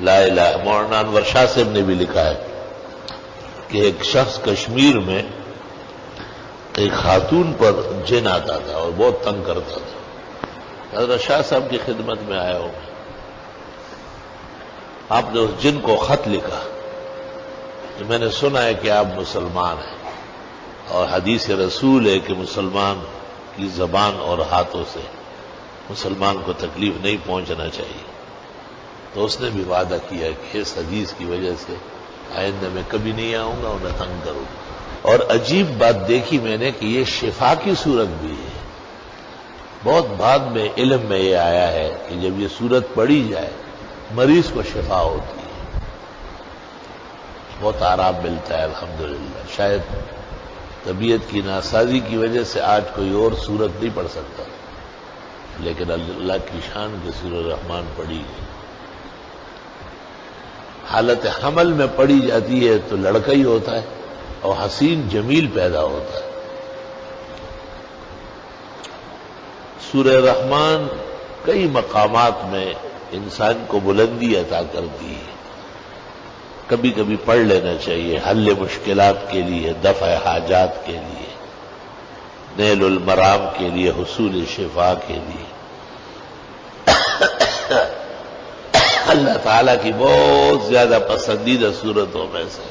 لا الہ مولانا انور شاہ صاحب نے بھی لکھا ہے کہ ایک شخص کشمیر میں ایک خاتون پر جن آتا تھا اور بہت تنگ کرتا تھا. حضرت شاہ صاحب کی خدمت میں آیا ہوں. آپ نے اس جن کو خط لکھا کہ میں نے سنا ہے کہ آپ مسلمان ہیں اور حدیث رسول ہے کہ مسلمان کی زبان اور ہاتھوں سے مسلمان کو تکلیف نہیں پہنچنا چاہیے. تو اس نے بھی وعدہ کیا کہ اس حدیث کی وجہ سے آئندہ میں کبھی نہیں آؤں گا انہیں تنگ کروں گا. اور عجیب بات دیکھی میں نے کہ یہ شفا کی صورت بھی ہے. بہت بعد میں علم میں یہ آیا ہے کہ جب یہ صورت پڑھی جائے مریض کو شفا ہوتی ہے, بہت آرام ملتا ہے الحمدللہ. شاید طبیعت کی ناسازی کی وجہ سے آج کوئی اور صورت نہیں پڑھ سکتا, لیکن اللہ کی شان کی سورہ رحمان پڑھی گئی. حالت حمل میں پڑھی جاتی ہے تو لڑکا ہی ہوتا ہے اور حسین جمیل پیدا ہوتا ہے. سورہ رحمان کئی مقامات میں انسان کو بلندی عطا کرتی ہے. کبھی کبھی پڑھ لینا چاہیے حل مشکلات کے لیے, دفع حاجات کے لیے, نیل المرام کے لیے, حصول شفا کے لیے. اللہ تعالیٰ کی بہت زیادہ پسندیدہ صورتوں میں سے